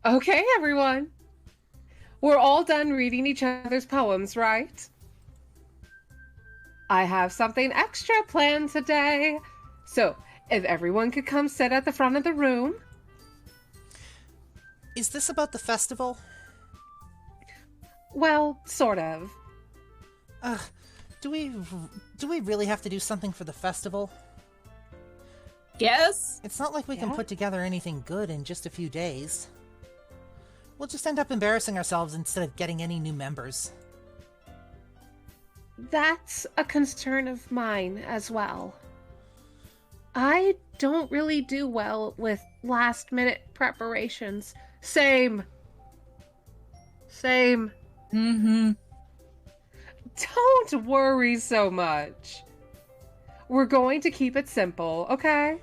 Okay, everyone. We're all done reading each other's poems, right? I have something extra planned today. So, if everyone could come sit at the front of the room. Is this about the festival? Well, sort of. Uh, do we really have to do something for the festival? Yes. It's not like we can put together anything good in just a few days. We'll just end up embarrassing ourselves instead of getting any new members. That's a concern of mine as well. I don't really do well with last-minute preparations. Same. Mm-hmm. Don't worry so much. We're going to keep it simple, okay?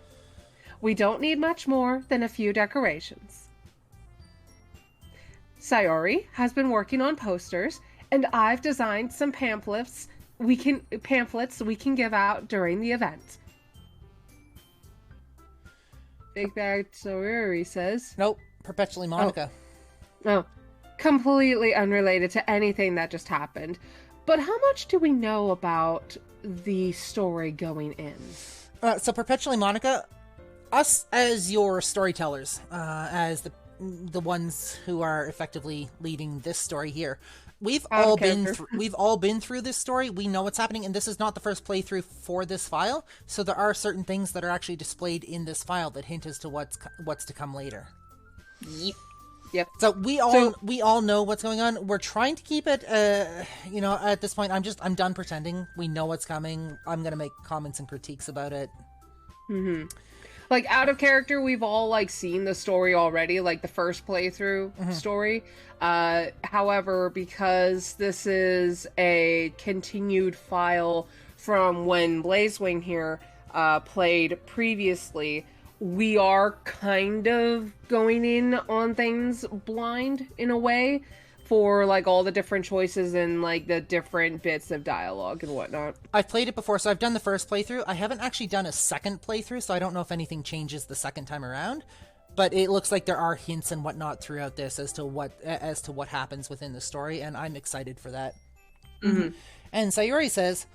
We don't need much more than a few decorations. Sayori has been working on posters, and I've designed some pamphlets we can give out during the event. Big Bag Sayori says. Nope, Perpetually Monica. Oh, completely unrelated to anything that just happened. But how much do we know about the story going in? So Perpetually Monica, us as your storytellers, as the ones who are effectively leading this story here, we've all been through this story. We know what's happening, and this is not the first playthrough for this file. So there are certain things that are actually displayed in this file that hint as to what's to come later. Yep. So we all know what's going on. We're trying to keep it, at this point, I'm done pretending. We know what's coming. I'm going to make comments and critiques about it. Mm-hmm. Like, out of character, we've all, seen the story already, the first playthrough story. However, because this is a continued file from when Blazewing here played previously, we are kind of going in on things blind, in a way, for, all the different choices and, the different bits of dialogue and whatnot. I've played it before, so I've done the first playthrough. I haven't actually done a second playthrough, so I don't know if anything changes the second time around. But it looks like there are hints and whatnot throughout this as to what happens within the story, and I'm excited for that. Mm-hmm. And Sayori says,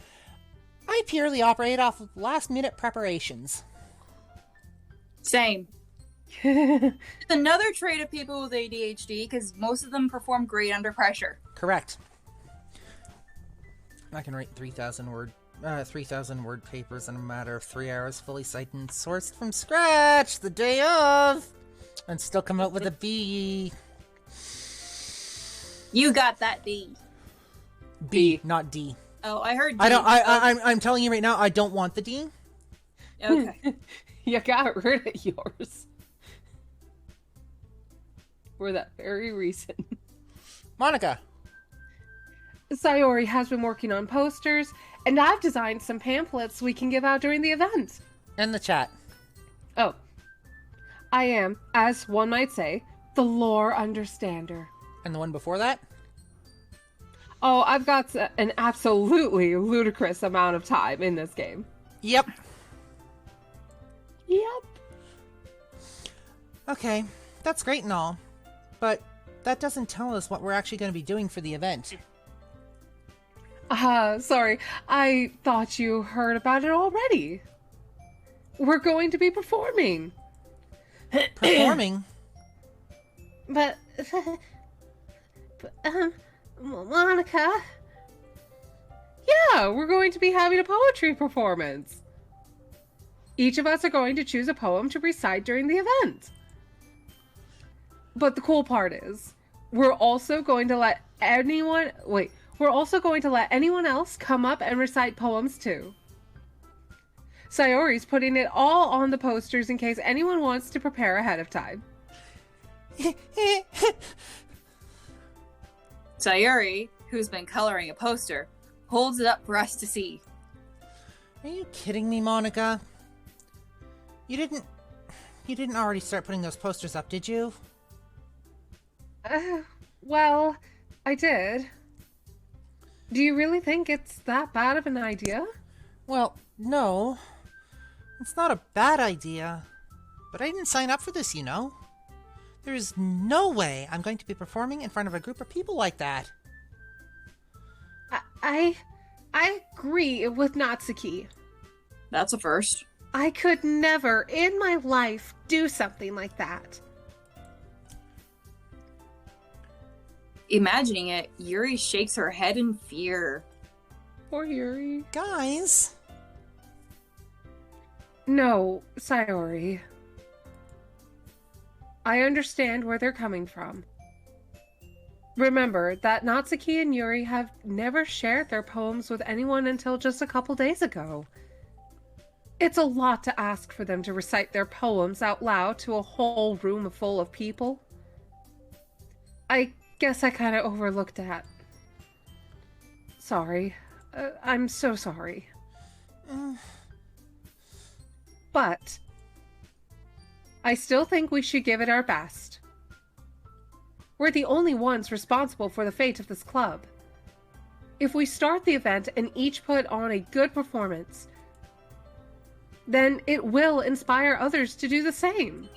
I purely operate off of last-minute preparations. Same. It's another trait of people with ADHD, because most of them perform great under pressure. Correct. I can write 3,000 word papers in a matter of 3 hours, fully cited and sourced from scratch the day of, and still come out with a B. You got that D. B, not D. Oh, I heard D. I'm telling you right now, I don't want the D. Okay. You got rid of yours. For that very reason. Monica. Sayori has been working on posters, and I've designed some pamphlets we can give out during the event. And the chat. Oh. I am, as one might say, the lore understander. And the one before that? Oh, I've got an absolutely ludicrous amount of time in this game. Yep. Yep. Okay, that's great and all, but that doesn't tell us what we're actually going to be doing for the event. Sorry. I thought you heard about it already. We're going to be performing. Performing? But Monica... Yeah, we're going to be having a poetry performance. Each of us are going to choose a poem to recite during the event. But the cool part is, we're also going to let anyone else come up and recite poems too. Sayori's putting it all on the posters in case anyone wants to prepare ahead of time. Sayori, who's been coloring a poster, holds it up for us to see. Are you kidding me, Monica? You didn't already start putting those posters up, did you? Well, I did. Do you really think it's that bad of an idea? Well, no. It's not a bad idea. But I didn't sign up for this, you know. There is no way I'm going to be performing in front of a group of people like that. I agree with Natsuki. That's a first. I could never in my life do something like that. Imagining it, Yuri shakes her head in fear. Poor Yuri. Guys. No, Sayori. I understand where they're coming from. Remember that Natsuki and Yuri have never shared their poems with anyone until just a couple days ago. It's a lot to ask for them to recite their poems out loud to a whole room full of people. I guess I kind of overlooked that. Sorry. I'm so sorry. But I still think we should give it our best. We're the only ones responsible for the fate of this club. If we start the event and each put on a good performance, then it will inspire others to do the same.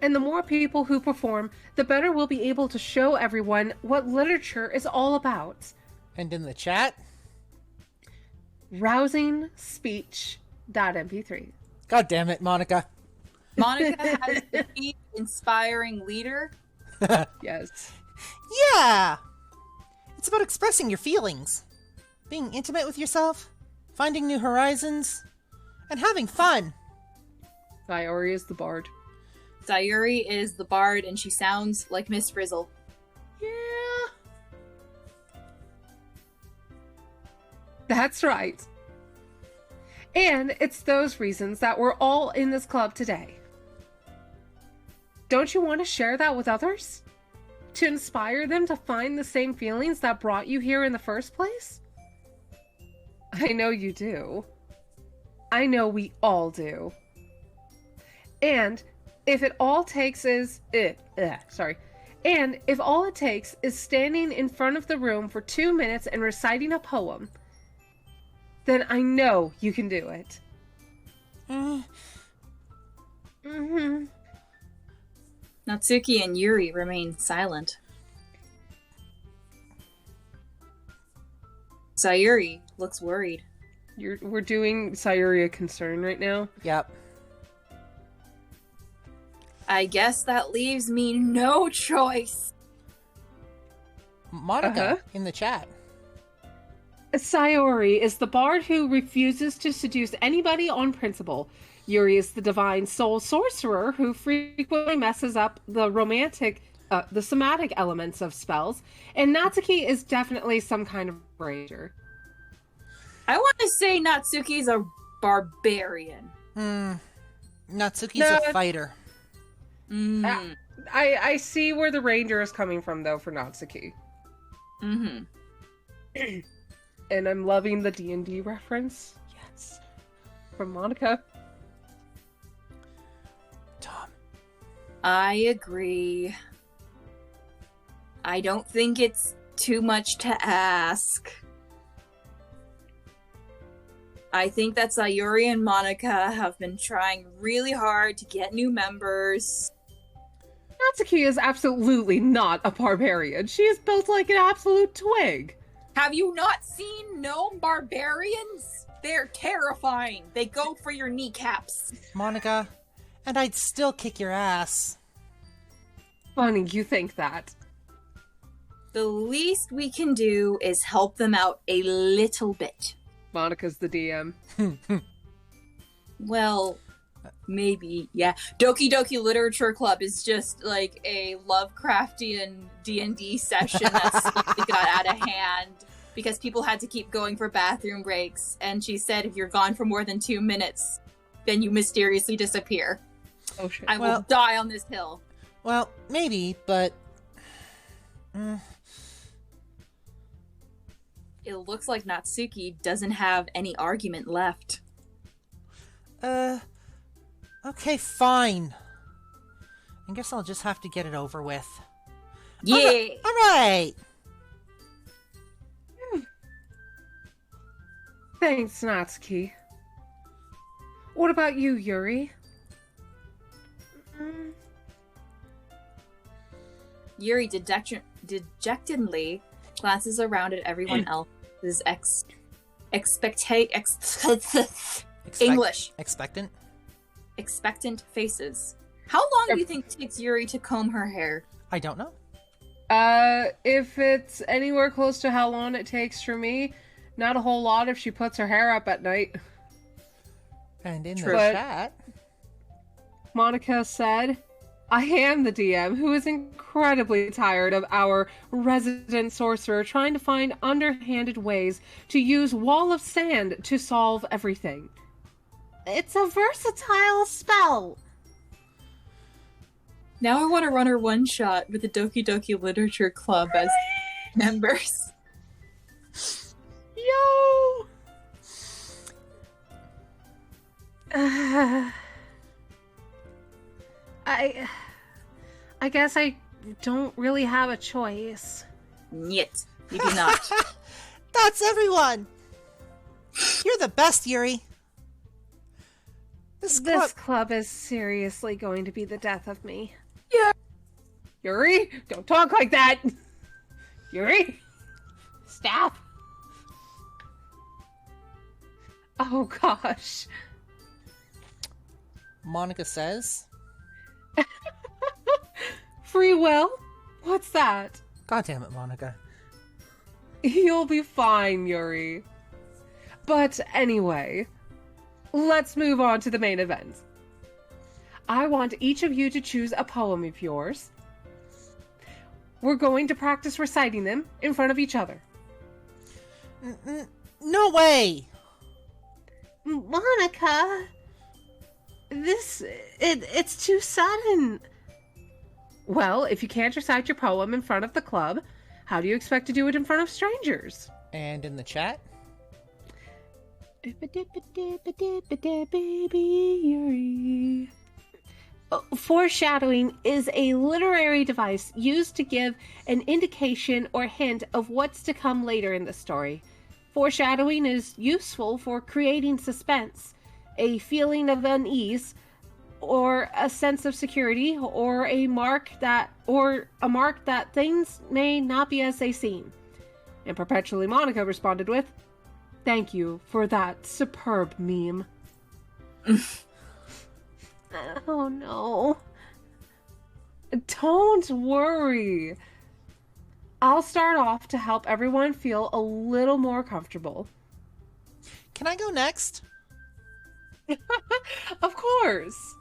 And the more people who perform, the better we'll be able to show everyone what literature is all about. And in the chat? Rousing speech.mp3. God damn it, Monica. Monica has to be inspiring leader. Yes. Yeah! It's about expressing your feelings, being intimate with yourself, finding new horizons, and having fun. Sayori is the bard. Sayuri is the bard, and she sounds like Miss Frizzle. Yeah. That's right. And it's those reasons that we're all in this club today. Don't you want to share that with others? To inspire them to find the same feelings that brought you here in the first place? I know you do. I know we all do. And if all it takes is standing in front of the room for 2 minutes and reciting a poem, then I know you can do it. Mm-hmm. Natsuki and Yuri remain silent. Sayuri looks worried. We're doing Sayuri a concern right now. Yep. I guess that leaves me no choice. Monica in the chat. Sayori is the bard who refuses to seduce anybody on principle. Yuri is the divine soul sorcerer who frequently messes up the somatic elements of spells. And Natsuki is definitely some kind of ranger. I want to say Natsuki's a barbarian. Natsuki's a fighter. I see where the ranger is coming from, though, for Natsuki. Mm-hmm. And I'm loving the D&D reference. Yes. From Monica. Tom. I agree. I don't think it's too much to ask. I think that Sayuri and Monica have been trying really hard to get new members. Natsuki is absolutely not a barbarian. She is built like an absolute twig. Have you not seen gnome barbarians? They're terrifying. They go for your kneecaps. Monica, and I'd still kick your ass. Funny you think that. The least we can do is help them out a little bit. Monica's the DM. Well, maybe, yeah. Doki Doki Literature Club is just like a Lovecraftian D&D session that slowly got out of hand because people had to keep going for bathroom breaks. And she said, if you're gone for more than 2 minutes, then you mysteriously disappear. Oh shit. I will die on this hill. Well, maybe, but... It looks like Natsuki doesn't have any argument left. Okay, fine. I guess I'll just have to get it over with. Yeah! Alright! Thanks, Natsuki. What about you, Yuri? Yuri dejectedly glances around at everyone else's expectant faces. How long do you think it takes Yuri to comb her hair? I don't know. If it's anywhere close to how long it takes for me, not a whole lot if she puts her hair up at night. And in the chat, Monica said, I am the DM who is incredibly tired of our resident sorcerer trying to find underhanded ways to use Wall of Sand to solve everything. It's a versatile spell. Now I want to run her one shot with the Doki Doki Literature Club as members. Yo! I guess I don't really have a choice. Nyet, you do not. That's everyone! You're the best, Yuri. This club is seriously going to be the death of me. Yeah. Yuri, don't talk like that! Yuri! Stop! Oh gosh. Monica says, Free will? What's that? God damn it, Monica. You'll be fine, Yuri. But anyway, let's move on to the main event. I want each of you to choose a poem of yours. We're going to practice reciting them in front of each other. No way! Monica, it's too sudden. Well, if you can't recite your poem in front of the club, how do you expect to do it in front of strangers? And in the chat? Foreshadowing is a literary device used to give an indication or hint of what's to come later in the story. Foreshadowing is useful for creating suspense, a feeling of unease, or a sense of security, or a mark that things may not be as they seem. And Perpetually Monica responded with, "Thank you for that superb meme." Oh no. Don't worry. I'll start off to help everyone feel a little more comfortable. Can I go next? Of course.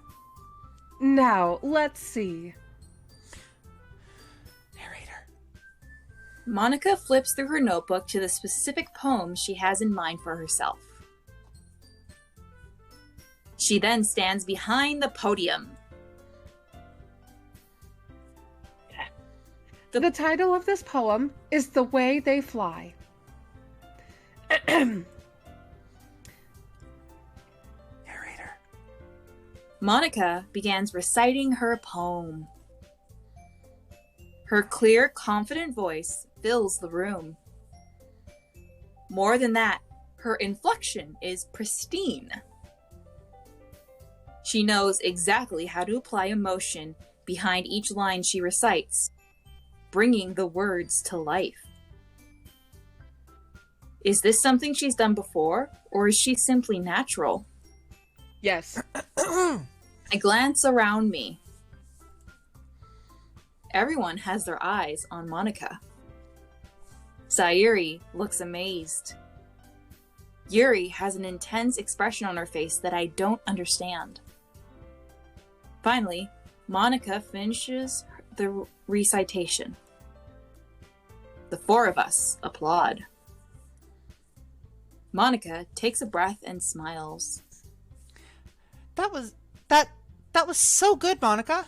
Now, let's see. Narrator. Monica flips through her notebook to the specific poem she has in mind for herself. She then stands behind the podium. The title of this poem is The Way They Fly. Narrator. Monica begins reciting her poem. Her clear, confident voice fills the room. More than that, her inflection is pristine. She knows exactly how to apply emotion behind each line she recites, bringing the words to life. Is this something she's done before, or is she simply natural? Yes. I glance around me. Everyone has their eyes on Monica. Sayuri looks amazed. Yuri has an intense expression on her face that I don't understand. Finally, Monica finishes the recitation. The four of us applaud. Monica takes a breath and smiles. That was so good, Monica.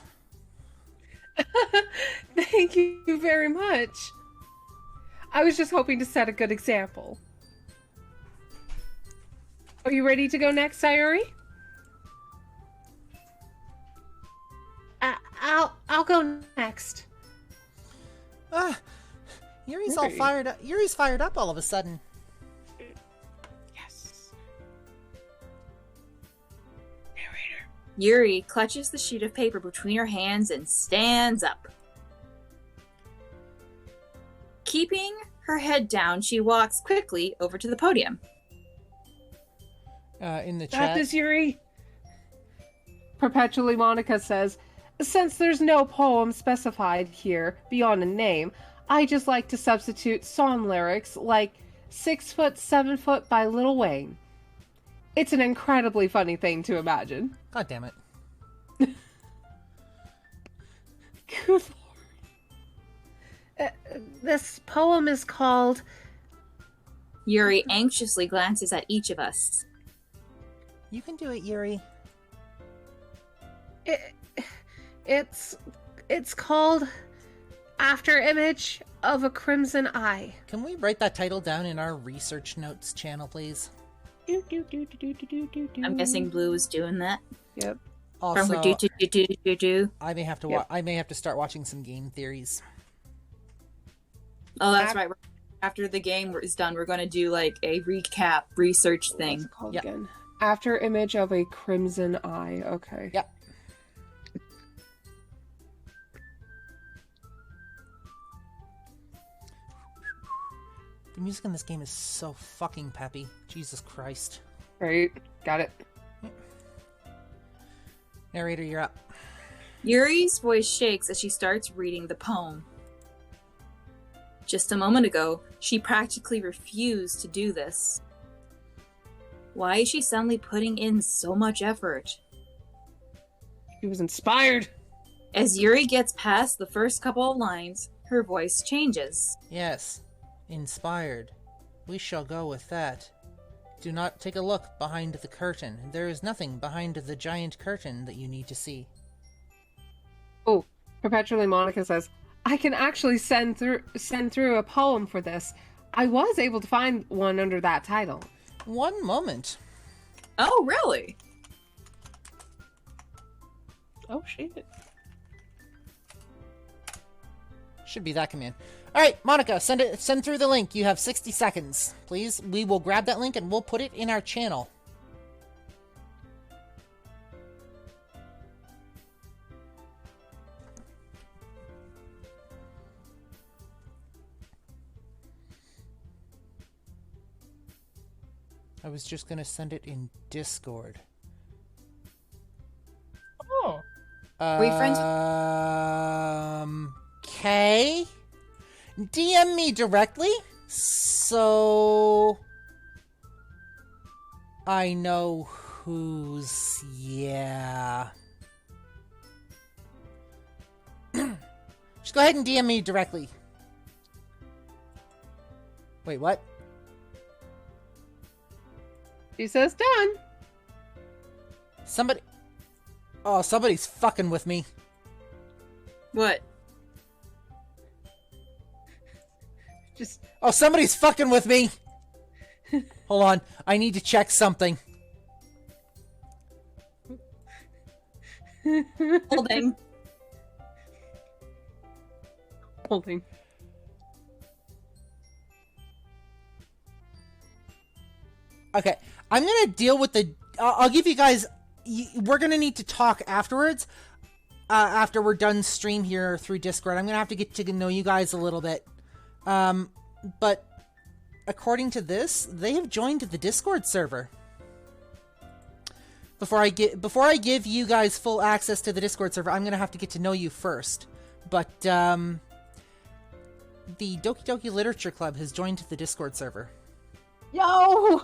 Thank you very much. I was just hoping to set a good example. Are you ready to go next, Sayuri? I'll go next. Yuri's all fired up. Yuri's fired up all of a sudden. Yes. Narrator. Yuri clutches the sheet of paper between her hands and stands up. Keeping her head down, she walks quickly over to the podium. In the chat. That is Yuri. Perpetually Monica says, since there's no poem specified here beyond a name, I just like to substitute song lyrics like 6 foot, 7 foot by Lil Wayne. It's an incredibly funny thing to imagine. God damn it. Good lord. This poem is called... Yuri anxiously glances at each of us. You can do it, Yuri. It's called After Image of a Crimson Eye. Can we write that title down in our research notes channel, please? I'm guessing Blue is doing that. Yep. Also, From her do. I may have to Yep. I may have to start watching some game theories. Oh, that's right. After the game is done, we're going to do like a recap research thing. What's it called Yep. again? After Image of a Crimson Eye. Okay. Yep. The music in this game is so fucking peppy. Jesus Christ. Right. Got it. Narrator, you're up. Yuri's voice shakes as she starts reading the poem. Just a moment ago, she practically refused to do this. Why is she suddenly putting in so much effort? He was inspired. As Yuri gets past the first couple of lines, her voice changes. Yes. Inspired. We shall go with that. Do not take a look behind the curtain. There is nothing behind the giant curtain that you need to see. Oh, Perpetually Monica says, I can actually send through a poem for this. I was able to find one under that title. One moment. Oh, really? Oh, shit. Should be that command. Alright, Monica, send through the link. You have 60 seconds, please. We will grab that link and we'll put it in our channel. I was just gonna send it in Discord. Oh. Were you friends Okay. DM me directly, so I know who's, yeah. Just go ahead and DM me directly. Wait, what? She says done. Somebody... Oh, somebody's fucking with me. What? Just Oh, somebody's fucking with me. Hold on. I need to check something. Holding. holding. Okay. I'm going to deal with the... I'll give you guys... We're going to need to talk afterwards. After we're done stream here through Discord. I'm going to have to get to know you guys a little bit. But according to this, they have joined the Discord server. Before I give you guys full access to the Discord server, I'm going to have to get to know you first. But the Doki Doki Literature Club has joined the Discord server. Yo!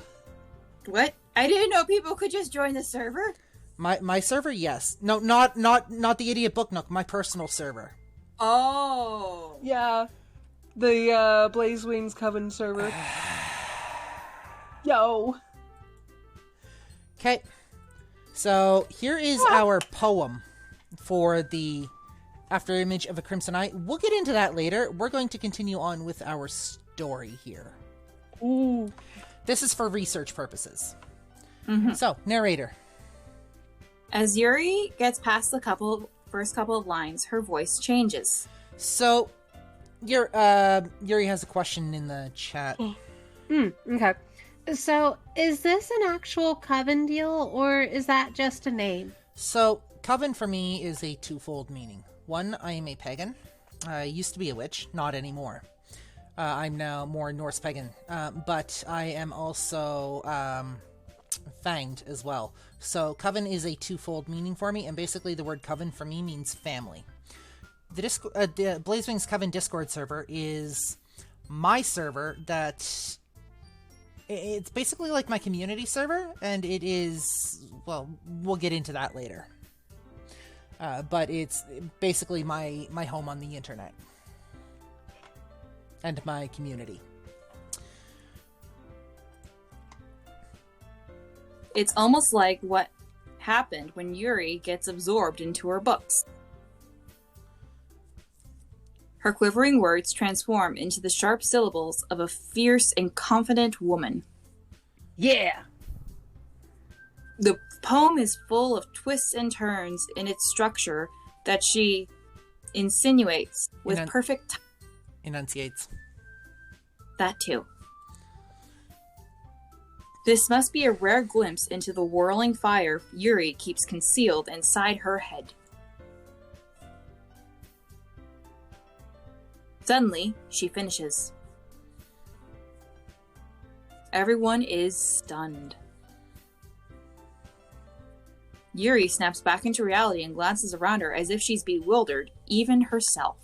What? I didn't know people could just join the server. My server, yes. No, not the Idiot Book Nook, my personal server. Oh. Yeah. The Blazewing's Coven server. Yo. Okay. So here is our poem for the After Image of a Crimson Eye. We'll get into that later. We're going to continue on with our story here. Ooh. This is for research purposes. Mm-hmm. So, narrator. As Yuri gets past the first couple of lines, her voice changes. So, Yuri has a question in the chat. Okay. So, is this an actual coven deal, or is that just a name? So, coven for me is a twofold meaning. One, I am a pagan. I used to be a witch, not anymore. I'm now more Norse pagan, but I am also fanged as well. So coven is a twofold meaning for me, and basically the word coven for me means family. The Blazewing's Coven Discord server is my server that... It's basically like my community server, and it is... Well, we'll get into that later. But it's basically my home on the internet. And my community. It's almost like what happened when Yuri gets absorbed into her books. Her quivering words transform into the sharp syllables of a fierce and confident woman. Yeah! The poem is full of twists and turns in its structure that she insinuates with perfect... Enunciates. That too. This must be a rare glimpse into the whirling fire Yuri keeps concealed inside her head. Suddenly, she finishes. Everyone is stunned. Yuri snaps back into reality and glances around her as if she's bewildered, even herself.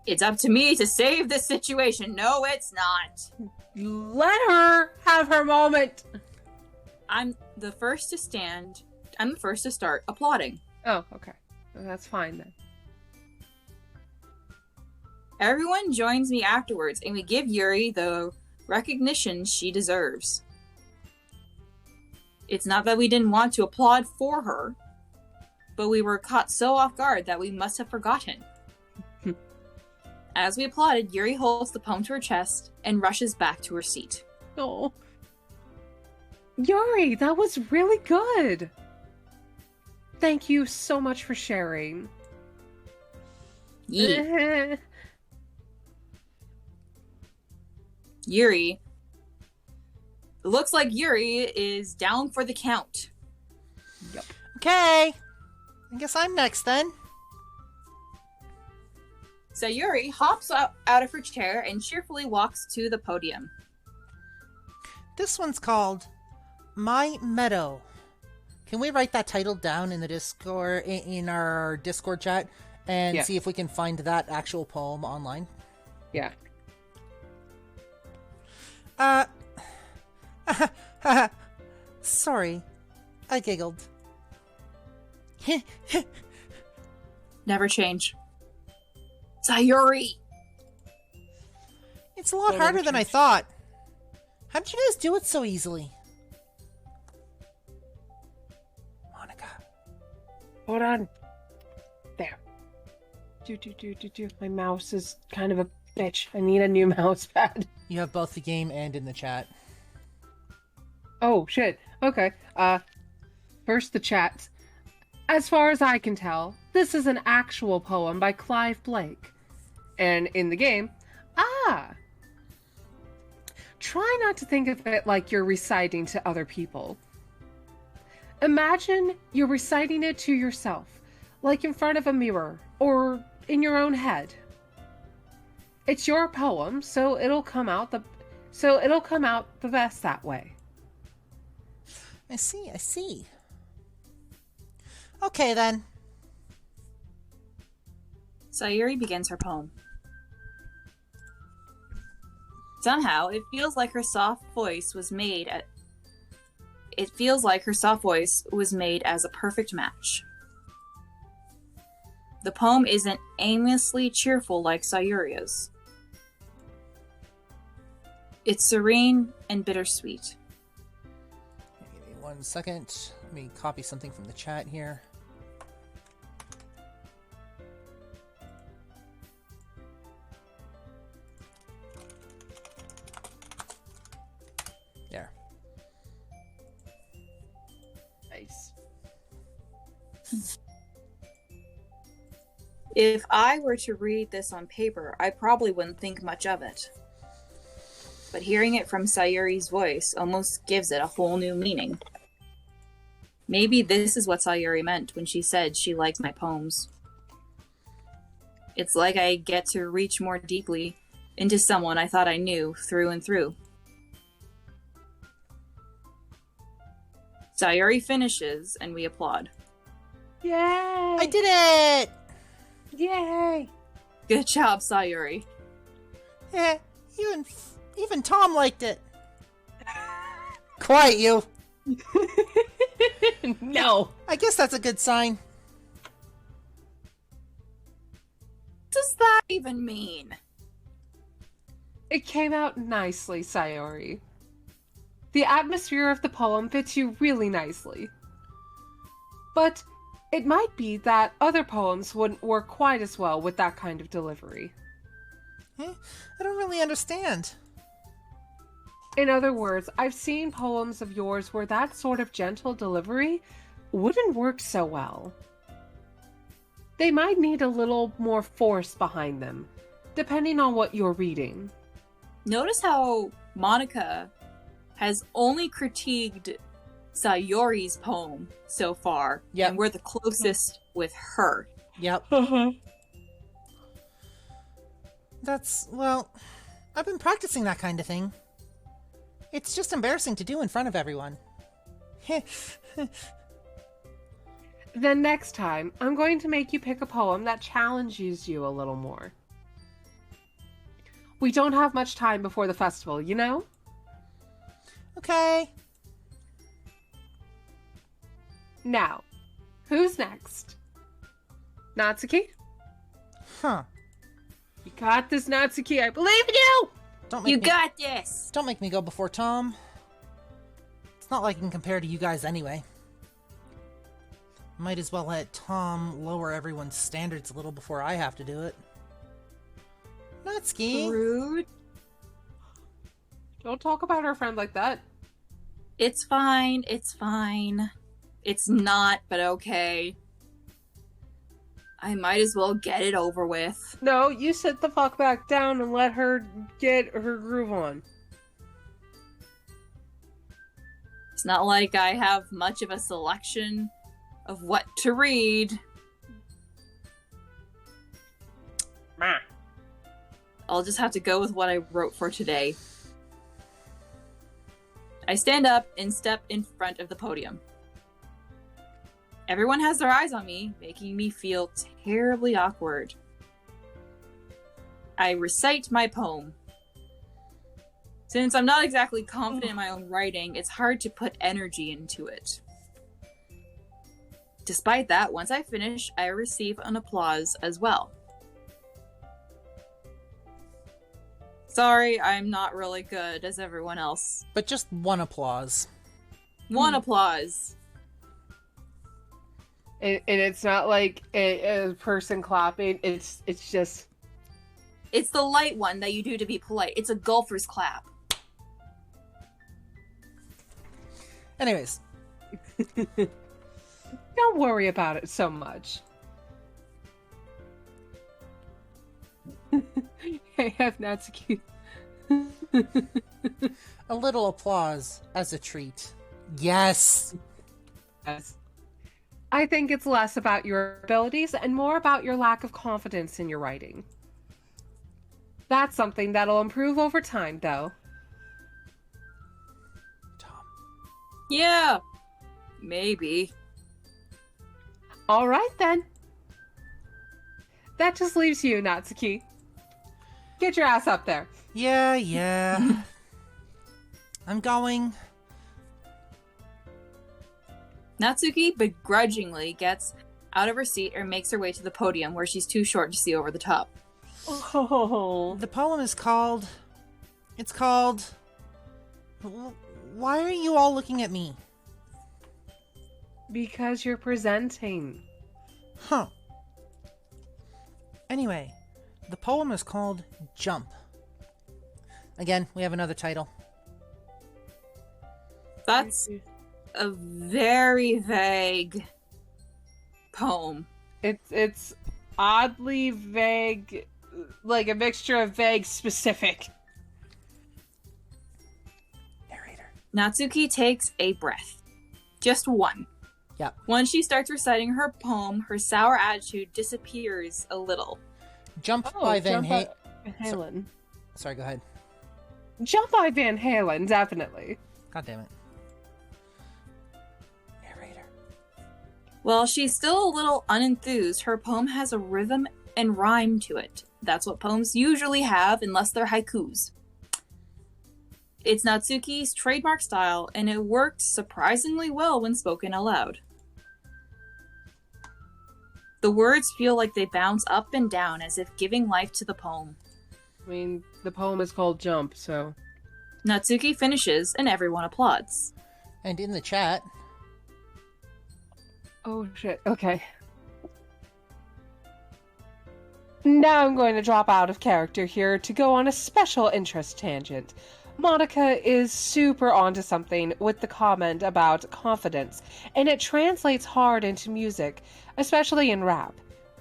It's up to me to save this situation. No, it's not. Let her have her moment. I'm the first to start applauding. Oh, okay. That's fine then. Everyone joins me afterwards, and we give Yuri the recognition she deserves. It's not that we didn't want to applaud for her, but we were caught so off guard that we must have forgotten. As we applauded, Yuri holds the poem to her chest and rushes back to her seat. Oh. Yuri, that was really good. Thank you so much for sharing. Yeah. Yuri. It looks like Yuri is down for the count. Yep. Okay. I guess I'm next then. So Yuri hops out of her chair and cheerfully walks to the podium. This one's called My Meadow. Can we write that title down in the Discord, in our Discord chat, and see if we can find that actual poem online? Yeah. Sorry. I giggled. Never change. Sayuri! It's a lot harder than I thought. How did you guys do it so easily? Monica. Hold on. There. Do. My mouse is kind of a bitch. I need a new mouse pad. You have both the game and in the chat. Oh, shit. Okay. First the chat. As far as I can tell, this is an actual poem by Clive Blake. And in the game, try not to think of it like you're reciting to other people. Imagine you're reciting it to yourself, like in front of a mirror or in your own head. It's your poem, so it'll come out the best that way. I see. Okay then. Sayuri begins her poem. Somehow, it feels like her soft voice was made as a perfect match. The poem isn't aimlessly cheerful like Sayuri's. It's serene and bittersweet. Give me 1 second. Let me copy something from the chat here. There. Nice. If I were to read this on paper, I probably wouldn't think much of it. But hearing it from Sayuri's voice almost gives it a whole new meaning. Maybe this is what Sayuri meant when she said she liked my poems. It's like I get to reach more deeply into someone I thought I knew through and through. Sayori finishes, and we applaud. Yay! I did it! Yay! Good job, Sayori. Yeah, even Tom liked it. Quiet, you. No. I guess that's a good sign. What does that even mean? It came out nicely, Sayori. The atmosphere of the poem fits you really nicely. But it might be that other poems wouldn't work quite as well with that kind of delivery. I don't really understand. In other words, I've seen poems of yours where that sort of gentle delivery wouldn't work so well. They might need a little more force behind them, depending on what you're reading. Notice how Monica has only critiqued Sayori's poem so far. Yep. And we're the closest with her. Yep. Well, I've been practicing that kind of thing. It's just embarrassing to do in front of everyone. Then next time, I'm going to make you pick a poem that challenges you a little more. We don't have much time before the festival, you know? Okay. Now, who's next? Natsuki? Huh. You got this, Natsuki. I believe in you! You got this! Don't make me go before Tom. It's not like I can compare to you guys anyway. Might as well let Tom lower everyone's standards a little before I have to do it. Natsuki! Rude. Don't talk about our friend like that. It's fine. It's fine. It's not, but okay. I might as well get it over with. No, you sit the fuck back down and let her get her groove on. It's not like I have much of a selection of what to read. I'll just have to go with what I wrote for today. I stand up and step in front of the podium. Everyone has their eyes on me, making me feel terribly awkward. I recite my poem. Since I'm not exactly confident in my own writing, it's hard to put energy into it. Despite that, once I finish, I receive an applause as well. Sorry, I'm not really good as everyone else. But just one applause. One applause. And it's not like a person clapping. It's just... It's the light one that you do to be polite. It's a golfer's clap. Anyways. Don't worry about it so much. I have Natsuki. A little applause as a treat. Yes! Yes. I think it's less about your abilities and more about your lack of confidence in your writing. That's something that'll improve over time, though. Tom. Yeah, maybe. All right, then. That just leaves you, Natsuki. Get your ass up there. Yeah. I'm going. Natsuki begrudgingly gets out of her seat and makes her way to the podium where she's too short to see over the top. Oh. The poem is called... It's called... Why are you all looking at me? Because you're presenting. Huh. Anyway, the poem is called Jump. Again, we have another title. That's a very vague poem. It's oddly vague, like a mixture of vague specific. Narrator. Natsuki takes a breath. Just one. Yep. When she starts reciting her poem, her sour attitude disappears a little. Jump by Van Halen. Sorry, go ahead. Jump by Van Halen, definitely. God damn it. Narrator. Well, she's still a little unenthused. Her poem has a rhythm and rhyme to it. That's what poems usually have, unless they're haikus. It's Natsuki's trademark style, and it worked surprisingly well when spoken aloud. The words feel like they bounce up and down as if giving life to the poem. I mean, the poem is called Jump, so... Natsuki finishes, and everyone applauds. And in the chat... Oh, shit. Okay. Now I'm going to drop out of character here to go on a special interest tangent. Monica is super onto something with the comment about confidence, and it translates hard into music, especially in rap.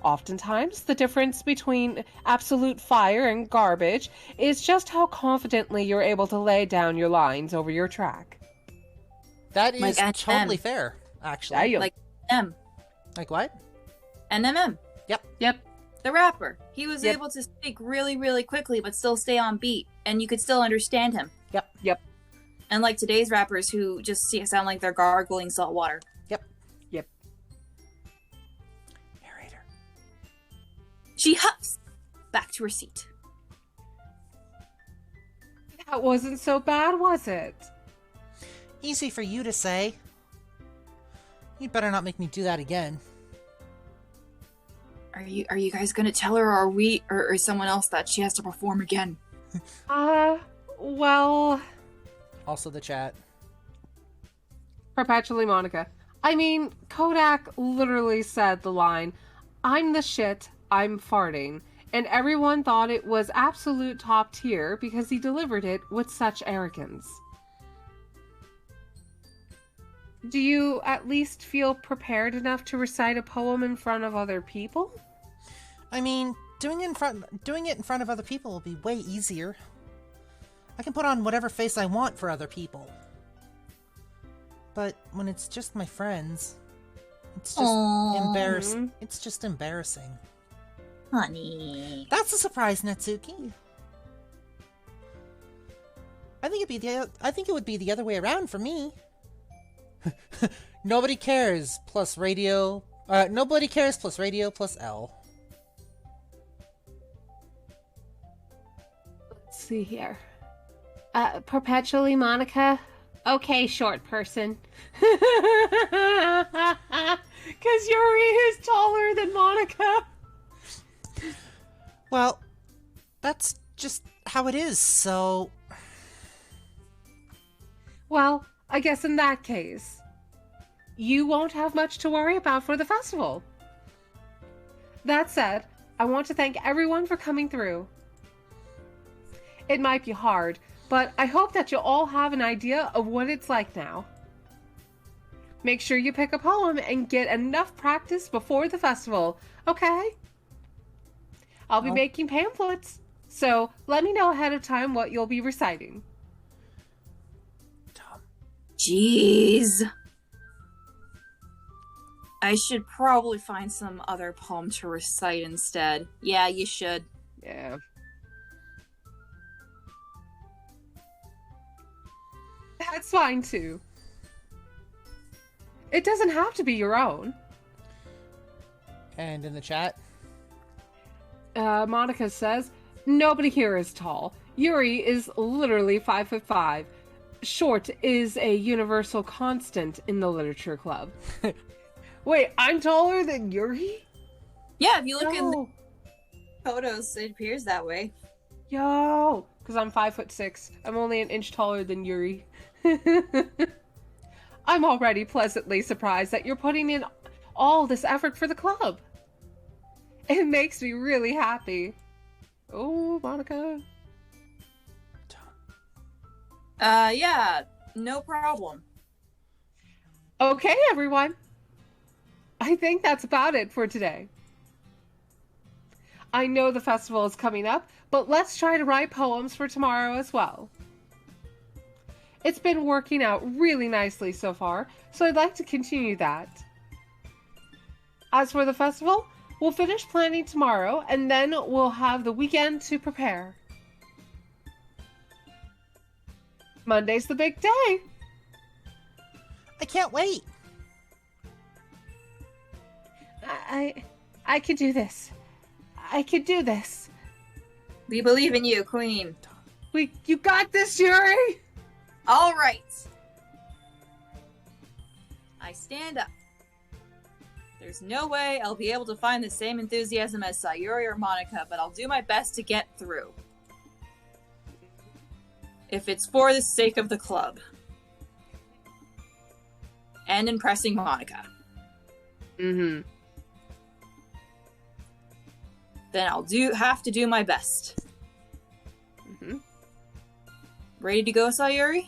Oftentimes, the difference between absolute fire and garbage is just how confidently you're able to lay down your lines over your track. That is totally fair, actually. Yeah, like M. Like what? NMM. Yep. The rapper. He was able to speak really, really quickly, but still stay on beat, and you could still understand him. Yep. And like today's rappers who just sound like they're gargling salt water. Yep. Narrator. She huffs back to her seat. That wasn't so bad, was it? Easy for you to say. You'd better not make me do that again. Are you guys gonna tell her, or are we, or someone else that she has to perform again? Well... Also the chat. Perpetually Monica. I mean, Kodak literally said the line, "I'm the shit, I'm farting," and everyone thought it was absolute top tier because he delivered it with such arrogance. Do you at least feel prepared enough to recite a poem in front of other people? I mean, doing it in front of other people will be way easier. I can put on whatever face I want for other people. But when it's just my friends, it's just embarrassing. It's just embarrassing. Honey. That's a surprise, Natsuki. I think it would be the other way around for me. Nobody cares plus radio. Nobody cares plus radio plus L. Let's see here. Perpetually Monica. Okay, short person. Because Yuri is taller than Monica. Well, that's just how it is, so... Well, I guess in that case, you won't have much to worry about for the festival. That said, I want to thank everyone for coming through. It might be hard, but I hope that you'll all have an idea of what it's like now. Make sure you pick a poem and get enough practice before the festival, okay? I'll be making pamphlets, so let me know ahead of time what you'll be reciting. Jeez. I should probably find some other poem to recite instead. Yeah, you should. Yeah. That's fine too. It doesn't have to be your own. And in the chat? Monica says, nobody here is tall. Yuri is literally 5'5". Short is a universal constant in the literature club. Wait, I'm taller than Yuri? Yeah, if you look in the photos, it appears that way. Yo, because I'm 5'6". I'm only an inch taller than Yuri. I'm already pleasantly surprised that you're putting in all this effort for the club. It makes me really happy. Oh, Monica. Yeah, no problem. Okay, everyone. I think that's about it for today. I know the festival is coming up, but let's try to write poems for tomorrow as well. It's been working out really nicely so far, so I'd like to continue that. As for the festival, We'll finish planning tomorrow, and then we'll have the weekend to prepare. Monday's the big day. I can't wait. I can do this. I can do this. We believe in you, Queen. You got this, Yuri! All right. I stand up. There's no way I'll be able to find the same enthusiasm as Sayuri or Monica, but I'll do my best to get through. If it's for the sake of the club. And impressing Monica. Mm-hmm. Then I'll have to do my best. Mm-hmm. Ready to go, Sayuri?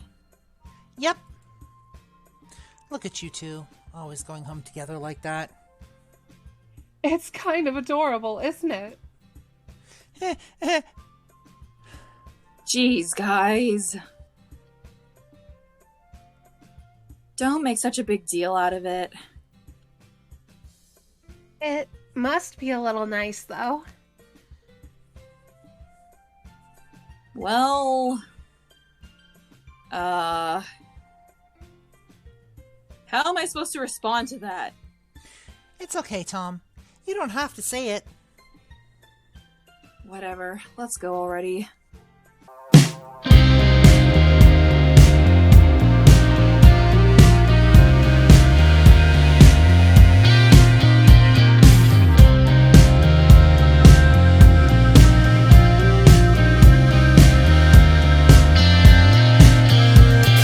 Yep. Look at you two, always going home together like that. It's kind of adorable, isn't it? Jeez, guys. Don't make such a big deal out of it. It must be a little nice, though. Well... How am I supposed to respond to that? It's okay, Tom. You don't have to say it. Whatever. Let's go already.